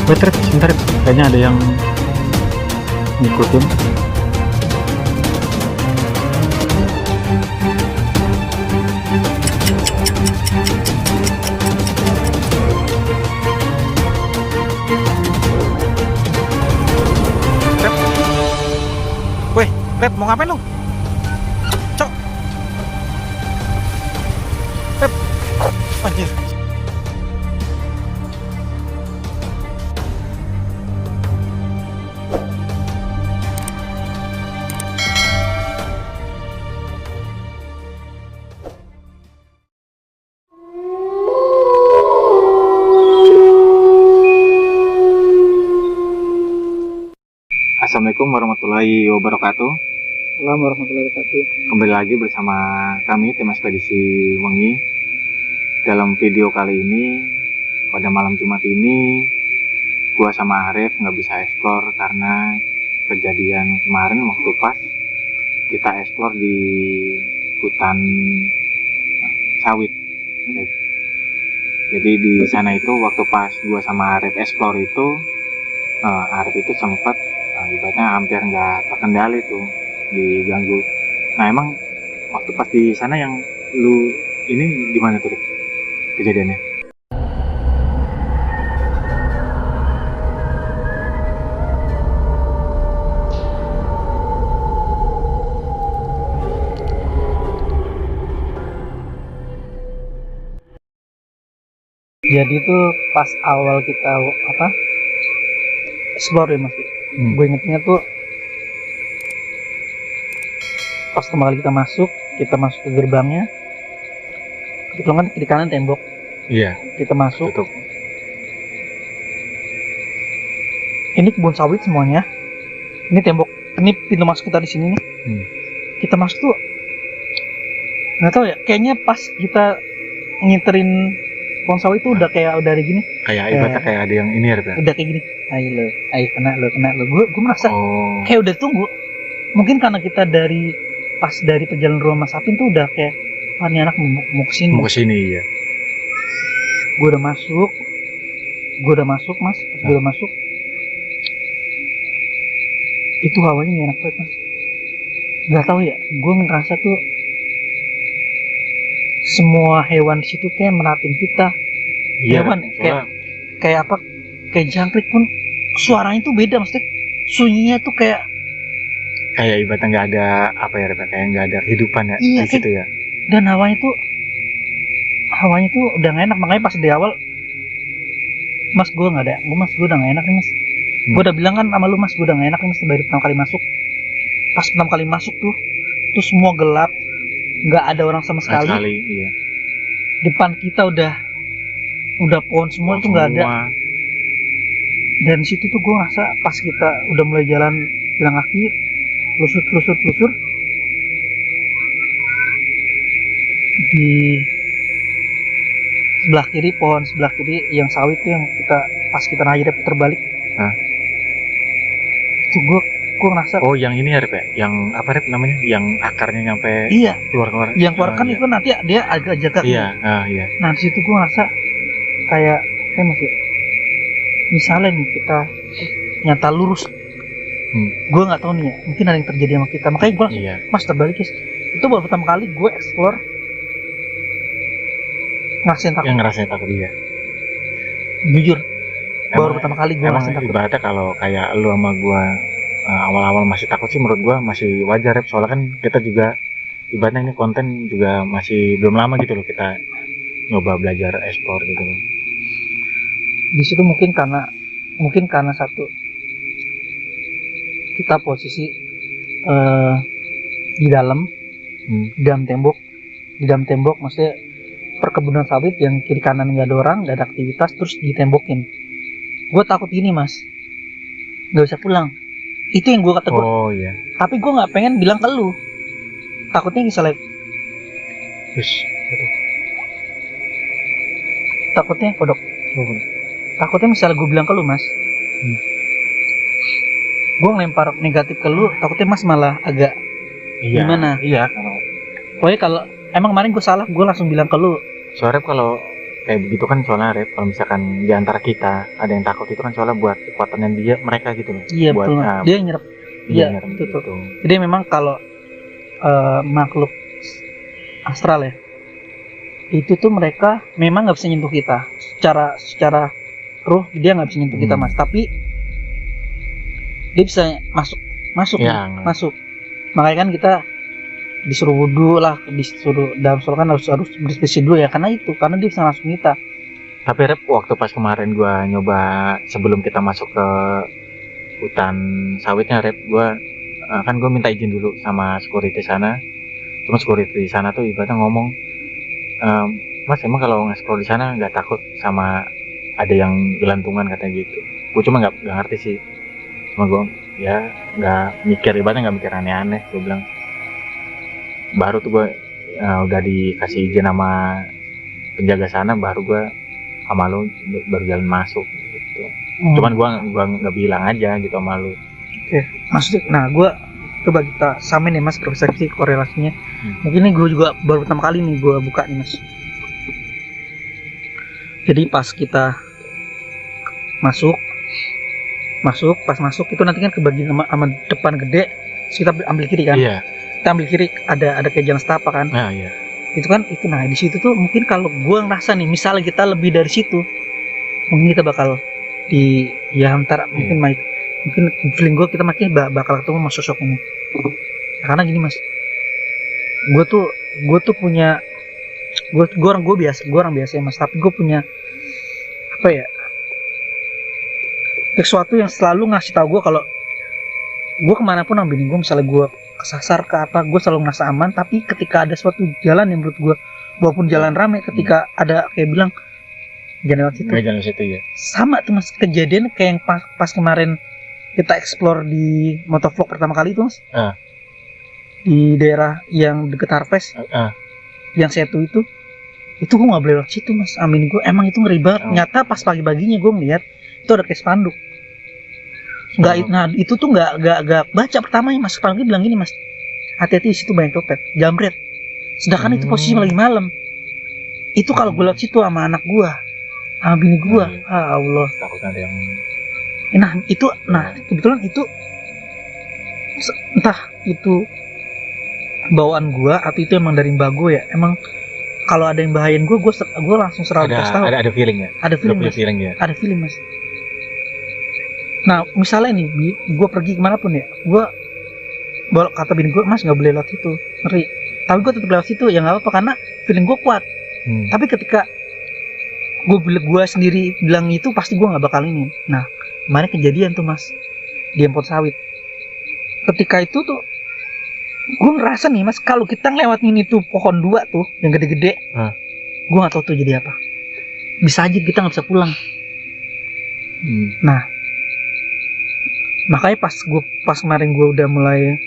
Wait, Rep, sebentar, Rep. Kayaknya ada yang ngikutin. Rep. Weh, Rep, mau ngapain lu? Cok. Rep. Anjir. Assalamualaikum warahmatullahi wabarakatuh. Assalamualaikum warahmatullahi wabarakatuh. Kembali lagi bersama kami tim ekspedisi Wengi. Dalam video kali ini, pada malam Jumat ini, gua sama Arif nggak bisa eksplor karena kejadian kemarin waktu pas kita eksplor di hutan sawit. Jadi di sana itu waktu pas gua sama Arif eksplor itu, Arif itu sempat ibaratnya hampir nggak terkendali tuh, diganggu. Nah emang waktu pas di sana yang lu ini gimana tuh Rip, kejadiannya? Jadi tuh pas awal kita explore ya Mas. Gue ingetnya tuh pas pertama kali kita masuk ke gerbangnya. Kebetulan kan kiri kanan tembok. Iya. Kita masuk. Tutup. Ini kebun sawit semuanya. Ini tembok. Ini pintu masuk kita di sini nih. Kita masuk tuh nggak tahu ya. Kayaknya pas kita ngiterin pohon sawit itu udah kayak udah ada gini. Kayak ibaratnya kayak ada yang ini ya Rip, ya? Udah kayak gini. Ayo kena lo. Gue merasa kayak udah tunggu. Mungkin karena kita dari perjalanan rumah Mas Apin tuh udah kayak, wah ini anak mau kesini. Mau kesini ya. Gue udah masuk Mas. Gue udah masuk. Itu hawanya gak enak banget Mas. Gak tahu ya. Gue ngerasa tuh semua hewan di situ kayak merhatiin kita. Iya. Hewan kayak apa? Kayak jangkrik pun suaranya tuh beda maksudnya. Sunyinya tuh kayak ibaratnya nggak ada apa ya Rip, kayak nggak ada kehidupan ya. Iya, di situ ya. Dan hawanya tuh udah gak enak. Makanya pas di awal Mas gue udah gak enak nih Mas. Gue udah bilang kan sama lu Mas, gue udah gak enak nih Mas dari pertama kali masuk. Pas pertama kali masuk tuh semua gelap, nggak ada orang sama sekali. Iya. Depan kita udah pohon semua tuh nggak ada. Dan di situ tuh gue ngerasa pas kita udah mulai jalan kaki, lusur di pohon sebelah kiri yang sawit tuh yang pas kita naik terbalik. Itu gue ngerasa Yang ini ya Rip, ya? Yang apa Rip namanya? Yang akarnya nyampe keluar. Yang keluar kan iya. Itu nanti dia agak jaga. Iya. Iya. Nah di situ gue ngerasa kayak masih, misalnya nih kita nyata lurus, gue nggak tahu nih ya, mungkin ada yang terjadi sama kita. Makanya gue langsung, Mas terbalik guys. Itu baru pertama kali gue explore ngerasain takut. Yang ngerasain takut dia. Jujur, baru pertama kali gue ngerasain takut. Ibaratnya kalau kayak lu sama gue awal-awal masih takut sih, menurut gue masih wajar Rip. Soalnya kan kita juga ibaratnya ini konten juga masih belum lama gitu loh, kita nyoba belajar explore gitu loh. Di situ mungkin karena satu, kita posisi di dalam tembok maksudnya perkebunan sawit yang kiri kanan nggak ada orang, nggak ada aktivitas, terus ditembokin. Gue takut gini Mas, nggak bisa pulang. Itu yang gue kata gue. Iya. Tapi gue nggak pengen bilang ke lu, takutnya misalnya takutnya kodok. Takutnya misalnya gue bilang ke lu Mas, gue ngelempar negatif ke lu, takutnya Mas malah agak gimana? Iya. Pokoknya kalau emang kemarin gue salah, gue langsung bilang ke lu. Soalnya kalau kayak begitu kan soalnya Rep, kalau misalkan di antara kita ada yang takut itu kan soalnya buat kekuatan mereka gitu loh. Iya buat, betul. Dia yang nyerap. Iya, nyerem betul. gitu. Jadi memang kalau makhluk astral ya, itu tuh mereka memang nggak bisa nyentuh kita secara ruh, dia nggak bisa nyentuh kita mas, tapi dia bisa masuk Ya, masuk. Makanya kan kita disuruh wudhu lah, disuruh dalam sholat kan harus bersih dulu ya, karena dia bisa langsung kita. Tapi Rep, waktu pas kemarin gua nyoba sebelum kita masuk ke hutan sawitnya Rep, gua kan gue minta izin dulu sama security sana. Cuma security sana tuh ibaratnya ngomong, Mas emang kalau nge-scroll di sana nggak takut sama ada yang gelantungan katanya gitu. Gue cuma nggak ngerti sih. Cuma gue ya nggak mikir, ibaratnya nggak mikir aneh-aneh. Gue bilang baru tuh gue udah dikasih izin sama penjaga sana, baru gue sama lu baru jalan masuk gitu. Cuman gue nggak bilang aja gitu sama lu. Oke, maksudnya, nah gue coba kita samain ya mas persepsi korelasinya. Mungkin ini gue juga baru pertama kali nih gue buka nih mas. Jadi pas kita pas masuk itu nanti kan kebagi sama depan gede, terus kita ambil kiri kan? Iya. Kita ambil kiri, ada kayak jalan setapak kan? Nah iya. Itu kan itu, nah di situ tuh mungkin kalau gue ngerasa nih, misalnya kita lebih dari situ, mungkin kita bakal antara mungkin feeling gue kita makin bakal ketemu sama sosok ini. Karena gini mas, gue tuh punya gue orang biasa ya mas, tapi gue punya apa ya, sesuatu yang selalu ngasih tahu gue kalau gue kemanapun sama bini gue, misalnya gue kesasar ke apa, gue selalu ngerasa aman. Tapi ketika ada suatu jalan yang menurut gue, walaupun jalan ramai, ketika ada kayak bilang jangan lewat situ ya, sama tuh mas, kejadian kayak yang pas kemarin kita explore di motovlog pertama kali itu mas, di daerah yang deket Harvest, yang Setu itu gue nggak boleh lewat situ mas. Amin, gue emang itu ngeri banget. Nyata pas pagi-paginya gue ngeliat itu ada kayak spanduk. Nah itu tuh nggak baca pertamanya mas. Kepala gue bilang gini mas, hati-hati di situ banyak copet, jamret. Sedangkan itu posisinya lagi malam. Itu kalau gue lewat situ sama anak gue, sama bini gue, Allah. Takut ada yang. Nah kebetulan itu entah itu bawaan gua atau itu emang dari mbak gue ya. Emang kalau ada yang bahayain gue langsung selalu kasih tahu. Ada feeling ya. Ada feeling mas. Nah misalnya nih, gue pergi kemanapun ya, gue bawa kata bini gue, mas nggak boleh lewat situ, ngeri. Tapi gue tetap lewat situ, ya nggak apa-apa karena feeling gue kuat. Tapi ketika gue sendiri bilang itu, pasti gue nggak bakal ini. Nah kemarin kejadian tuh mas di Empot Sawit. Ketika itu tuh gue ngerasa nih mas, kalau kita ngelewatin itu pohon 2 tuh yang gede-gede, gue nggak tahu tuh jadi apa. Bisa aja kita nggak bisa pulang. Nah makanya pas kemarin gue udah mulai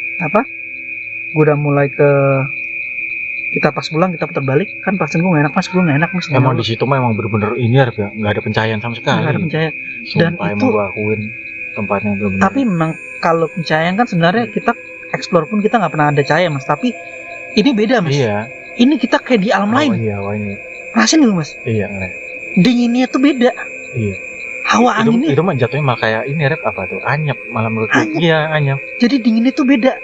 kita pas pulang kita putar balik kan, perasaan gue nggak enak mas. Emang di situ mah emang bener-bener ini ya, nggak ada pencahayaan sama sekali. Nggak ada pencahayaan. Dan itu gue akuin tempatnya bener-bener. Tapi memang kalau pencahayaan kan sebenarnya kita explore pun kita nggak pernah ada cahaya mas. Tapi ini beda mas. Iya. Ini kita kayak di alam lain. Iya, awalnya. Rasain dulu mas. Iya. Dinginnya tuh beda. Iya. Hawa anginnya. Itu mah jatuhnya malah kayak ini Rep, apa tuh? Anyep malah menurut gue. Iya, anyep. Jadi dinginnya tuh beda.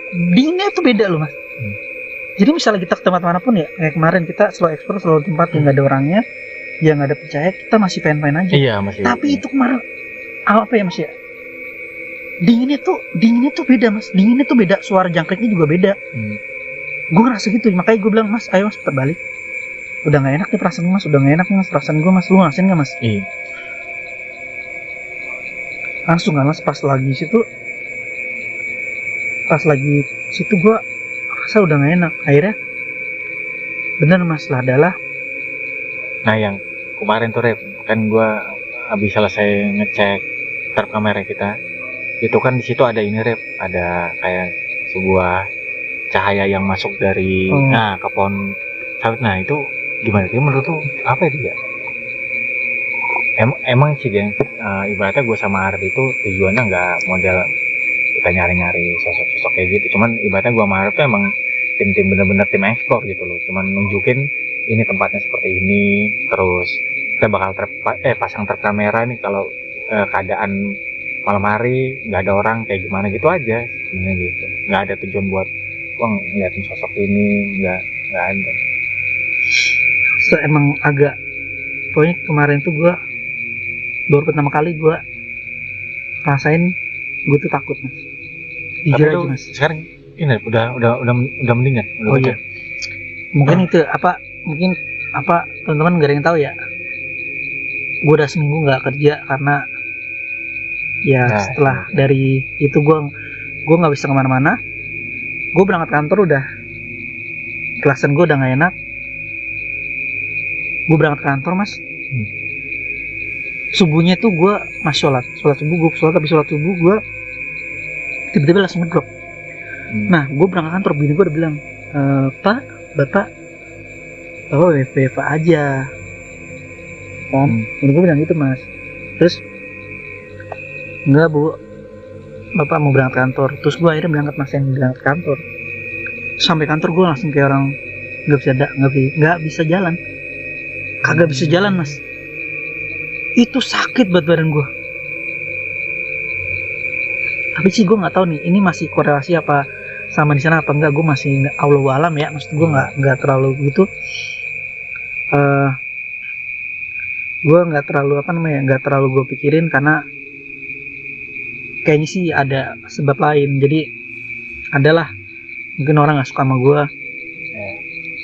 Loh mas. Jadi misalnya kita ke tempat manapun ya, kayak kemarin kita selalu explore selalu tempat yang nggak ada orangnya, yang nggak ada pencahaya, kita masih fine-fine aja. Iya masih. Tapi itu kemarin apa ya mas ya? Dinginnya tuh beda mas. Dinginnya tuh beda. Suara jangkritnya juga beda. Gue ngerasa gitu, makanya gue bilang mas, ayo mas putar balik. Udah nggak enak nih perasaan mas, perasaan gue mas. Lu ngerasain nggak mas? Iya. Langsung kan mas, pas lagi situ gue rasa udah gak enak. Akhirnya bener mas lah adalah. Nah yang kemarin tuh Rep, kan gue habis selesai ngecek kartu kamera kita, itu kan di situ ada ini Rep, ada kayak sebuah cahaya yang masuk dari ke pohon sawit. Nah itu gimana sih menurut tuh, apa itu ya? Emang sih geng, ibaratnya gue sama Arif itu tujuannya nggak model kita nyari-nyari sosok-sosok kayak gitu. Cuman ibaratnya gue sama Arif tuh emang tim bener-bener tim explore gitu loh. Cuman nunjukin ini tempatnya seperti ini, terus kita bakal pasang trap kamera nih kalau keadaan malam hari nggak ada orang kayak gimana gitu aja sebenarnya gitu. Nggak ada tujuan buat ngeliatin sosok ini, nggak ada. So, emang agak, pokoknya kemarin tuh gue baru pertama kali gue rasain gue tuh takut mas. Jujur aja mas. Sekarang ini udah mendingan. Oh iya. Mungkin itu mungkin teman-teman gak ada yang tahu ya. Gue udah seminggu nggak kerja karena setelah dari itu gue nggak bisa kemana-mana. Gue berangkat kantor udah kelasan gue udah nggak enak. Gue berangkat kantor mas. Subuhnya tuh gue mas sholat subuh, habis sholat subuh gue tiba-tiba langsung ngedrop. Nah gue berangkat kantor, bini gue udah bilang, Pak, Bapak WFH aja kan. Bini gue bilang gitu mas. Terus enggak bu, Bapak mau berangkat kantor. Terus gue akhirnya berangkat kantor. Sampai kantor gue langsung kayak orang nggak bisa jalan, kagak bisa jalan mas. Itu sakit banget badan gue. Tapi sih gue nggak tahu nih, ini masih korelasi apa sama di sana apa enggak. Gue masih Allahu alam ya, maksud gue nggak terlalu gitu. Gue nggak terlalu nggak terlalu gue pikirin karena kayaknya sih ada sebab lain. Jadi adalah mungkin orang nggak suka sama gue,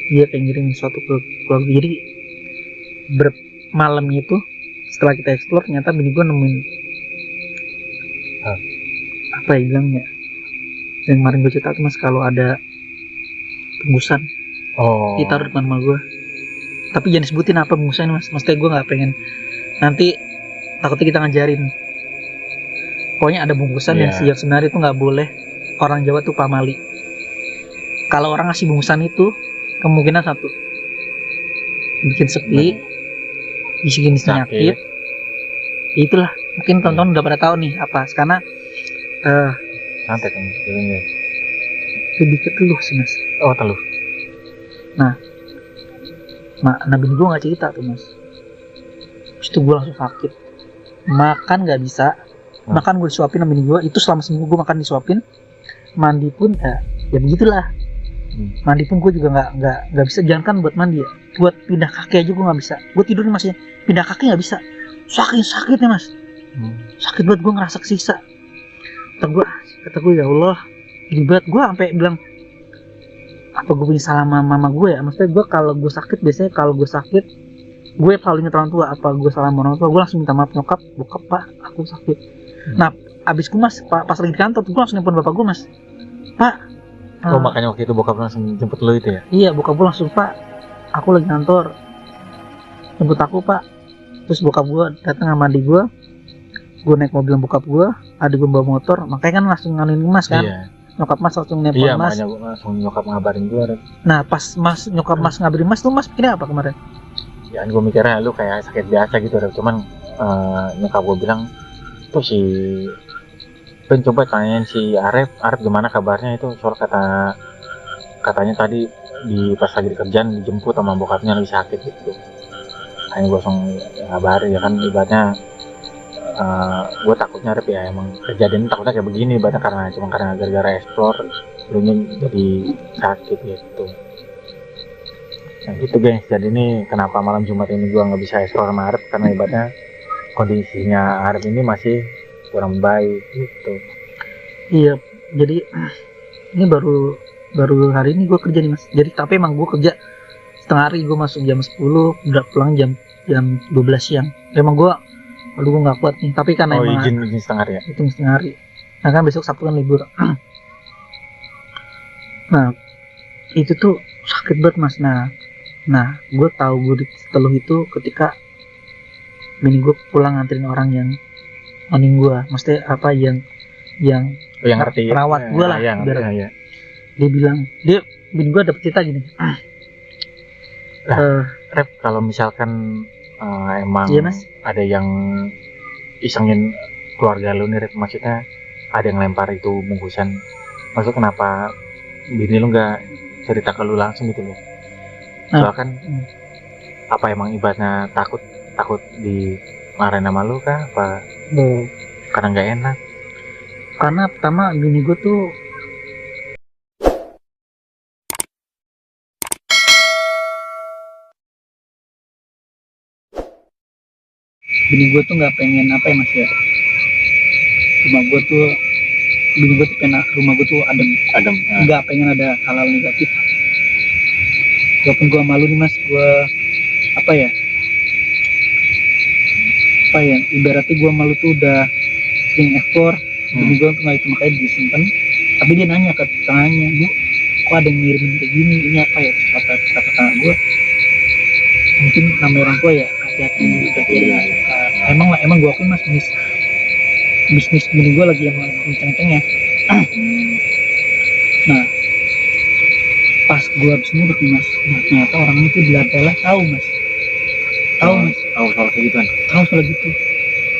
dia kayak ngirim sesuatu ke keluarga. Jadi malam itu setelah kita explore ternyata bini gue nemuin apa ya bilangnya, yang kemarin gue cerita tuh mas, kalau ada bungkusan ditaruh depan rumah gue. Tapi jangan disebutin apa bungkusannya mas, maksudnya gue nggak pengen nanti takutnya kita ngajarin. Pokoknya ada bungkusan yang sebenarnya itu nggak boleh, orang Jawa tuh pamali. Kalau orang ngasih bungkusan itu kemungkinan satu, bikin sepi, bikin penyakit. Itulah mungkin teman-teman udah pada tahu nih apa, karena santet kan jadinya. Lebih ke teluh sih mas. Oh teluh. Nah Nabi gue nggak cerita tuh mas. Terus itu gue langsung sakit, makan nggak bisa. Makan gue disuapin sama bini gue, itu selama seminggu gue makan disuapin. Mandi pun ya begitulah. Mandi pun gue juga nggak bisa. Jangan kan buat mandi ya, buat pindah kaki aja gue nggak bisa. Gue tidur nih masih pindah kaki nggak bisa, sakitnya mas. Sakit banget, gue ngerasa kesiksa. Kata gue ya Allah, ribet. Gue sampai bilang, apa gue punya salah sama mama gue ya? Maksudnya gue kalau gue sakit, biasanya kalau gue sakit gue selalu ingat orang tua. Apa gue salah sama orang tua? Gue langsung minta maaf nyokap, bokap, pak aku sakit. Nah abis gue mas pas lagi di kantor gue langsung nelfon bapak gue mas, pak. Makanya waktu itu bokap langsung jemput lo itu ya? Iya, bokap gue langsung, pak aku lagi kantor, jemput aku pak. Terus bokap gue datang sama adik gue naik mobil bokap gue, adik gue bawa motor, makanya kan langsung nganuin mas kan. Nyokap mas langsung nelfon mas. Iya, makanya langsung nyokap ngabarin gue. Nah pas nyokap mas ngabarin mas tuh, mas pikirnya apa kemarin? Ya gue mikirnya lu kayak sakit biasa gitu, cuman nyokap gue bilang tuh coba tanyain si Arif gimana kabarnya itu, soal katanya tadi pas lagi di kerjaan dijemput sama bokapnya lagi sakit gitu. Kayaknya gue langsung ngabarin ya kan, ibaratnya gue takutnya Arif ya emang kejadian takutnya kayak begini, ibaratnya karena gara-gara explore dulunya jadi sakit gitu. Nah gitu guys, jadi ini kenapa malam Jumat ini gue nggak bisa explore sama Arif, karena ibaratnya kondisinya Arif ini masih kurang baik gitu. Iya, jadi ini baru hari ini gue kerja nih mas. Jadi tapi emang gue kerja setengah hari, gue masuk jam 10, udah pulang jam 12 siang. Emang gue nggak kuat nih. Tapi karena emang izin setengah hari ya? Itu setengah hari. Nah kan besok Sabtu kan libur. Nah itu tuh sakit banget mas. Nah gue tahu gue di teluh itu ketika bini gue pulang nganterin orang yang oning gue, maksudnya apa yang ngerti perawat gue lah. Ya. Dia bilang, bini gue dapet cerita gini. Rep, kalau misalkan emang iya, mas? Ada yang isengin keluarga lu nih Rep, maksudnya ada yang lempar itu bungkusan, maksud kenapa bini lu nggak cerita ke lu langsung gitu loh? Soalnya kan apa emang ibaratnya takut takut dimarahin sama lu kah? Apa Bo, karena nggak enak? karena pertama bini gue tuh nggak pengen apa ya mas ya, rumah gue tuh bini gue tuh pengen rumah gue tuh adem, Adem. nggak pengen ada hal-hal negatif. Walaupun gue malu nih mas, gue apa ya ibaratnya gue malu tuh udah sering ekspor, bini gue tuh nggak itu, makanya disimpan. Tapi dia nanya ke tetangganya, bu kok ada yang ngirimin kayak gini, ini apa ya? Terus kata tetangga gue, mungkin namanya orang tua ya, hati-hati. Iya. Emang gue akuin mas, bisnis bini gue lagi yang kenceng-kencengnya. Nah pas gue habis ngurut nih mas, nah, ternyata orang itu dilalah tahu mas, Tahu soal kayak gituan. tahu soal gitu.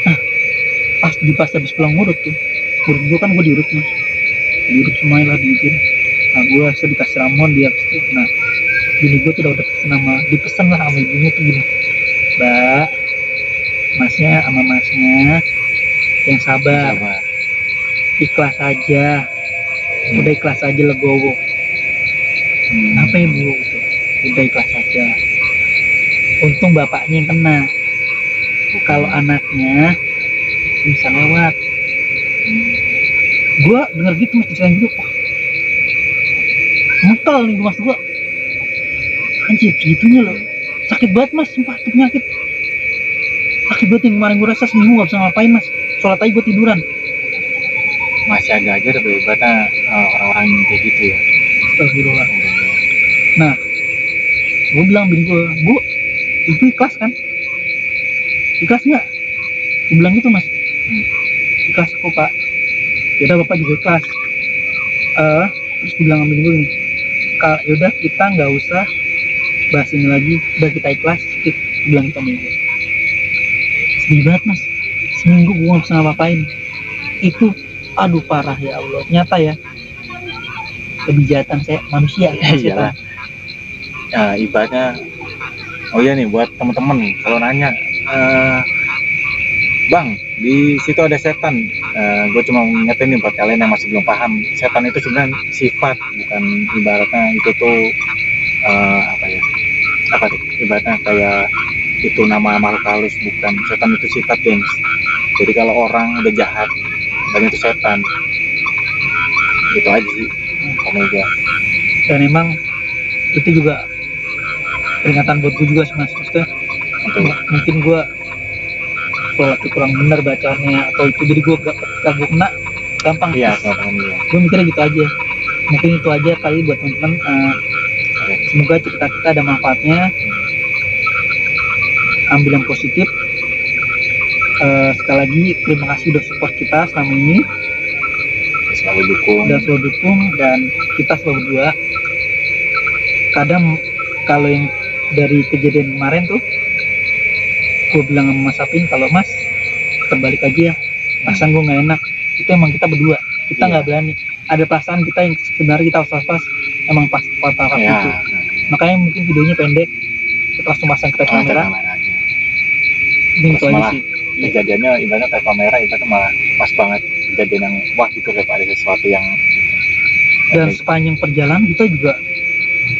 Nah pas habis pulang ngurut tuh, ngurut gue kan gue diurut mas, diurut semuanya lah, diizin. Nah gue dikasih ramon dia habis itu. Nah bini gue tuh udah dipesan lah sama ibunya tuh gini, mbak, masnya sama masnya yang sabar, ikhlas aja, udah ikhlas aja, legowo. Kenapa ibu gitu? Udah ikhlas aja, untung bapaknya yang kena, kalau anaknya bisa lewat. Gue denger gitu mas, diceritain gitu, wah mental nih mas gue, anjir segitunya loh, sakit banget mas, sumpah tuh penyakit sakit banget yang kemarin gue rasa seminggu gak bisa ngapain mas, sholat aja gue tiduran. Masih ada aja deh hebatnya orang-orang yang kayak gitu ya. Astagfirullah. Nah gue bilang bini gue, bu itu ikhlas kan, ikhlas nggak? Gue bilang gitu mas, ikhlas kok pak. Yaudah bapak juga ikhlas. Terus gue bilang sama bini gue gini, yaudah kita nggak usah bahas ini lagi, udah kita ikhlas. Gue bilang gitu sama bini gue. Sedih banget mas, seminggu gue nggak bisa ngapain. Itu aduh parah ya Allah, nyata ya kebijatan saya manusia. Iyalah. Ibaratnya, oh iya nih buat temen-temen kalau nanya, bang di situ ada setan, gue cuma ngingetin nih buat kalian yang masih belum paham, setan itu sebenarnya sifat, bukan ibaratnya itu tuh apa tuh ibaratnya kayak itu nama makhluk halus, bukan. Setan itu sifat gengs. Jadi kalau orang udah jahat dan itu setan, gitu aja sih sama gue. Dan emang itu juga peringatan buat gue juga sih mas, maksudnya mungkin gue sholat kurang benar bacanya atau itu, jadi gue gak gue kena gampang. Iya, iya. Gue mikirnya gitu aja, mungkin itu aja kali buat teman-teman. Semoga cerita kita ada manfaatnya, ambil yang positif. Sekali lagi terima kasih udah support kita selama ini, selalu dukung, dan kita selalu berdua. Kadang kalau yang dari kejadian kemarin tuh, gue bilang sama Mas Sapin, kalau Mas terbalik aja ya, perasaan gue nggak enak. Itu emang kita berdua, kita nggak berani. Ada perasaan kita yang sebenarnya kita pas emang pas ya. Itu. Makanya mungkin videonya pendek, kita langsung pasang ke kamera. Ini itu aja sih. Kejadiannya ibaratnya kayak kamera, itu malah pas banget kejadian yang wah gitu, ada sesuatu yang dan sepanjang perjalanan kita juga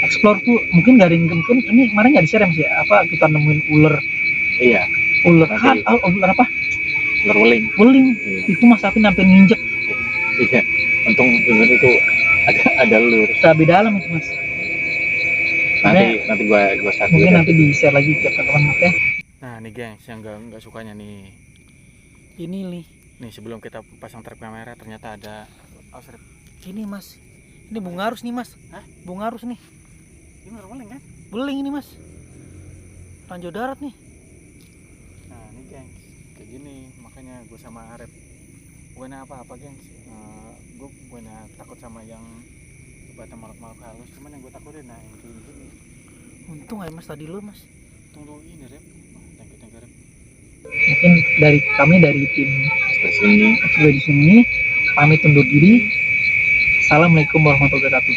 explore tuh, mungkin gak ada yang mungkin ini kemarin nggak di-share sih ya, apa kita nemuin ular. Iya, ular kan, ular apa, ular weling. Iya. Itu Mas Apin sampai nginjek. Iya, untung itu ada lur. Cabai dalam itu mas. Nanti gua share mungkin nanti di-share lagi ke teman-teman ya. Nah nih gengs, yang nggak sukanya nih, ini nih sebelum kita pasang trap kamera ternyata ada ini mas, ini bungarus nih mas. Hah? Bungarus nih, ini beling kan? Beling ini mas, ranjau darat nih. Nah ini gengs, kayak gini, makanya gue sama Arep bukan apa-apa gengs, gue bukan takut sama yang ibaratnya makhluk halus, cuman yang gue takutin nah yang kayak gini. Untung aja mas tadi lo mas, tunggu ini Rep. Mungkin dari kami dari tim di sini pamit undur diri. Assalamualaikum warahmatullahi wabarakatuh.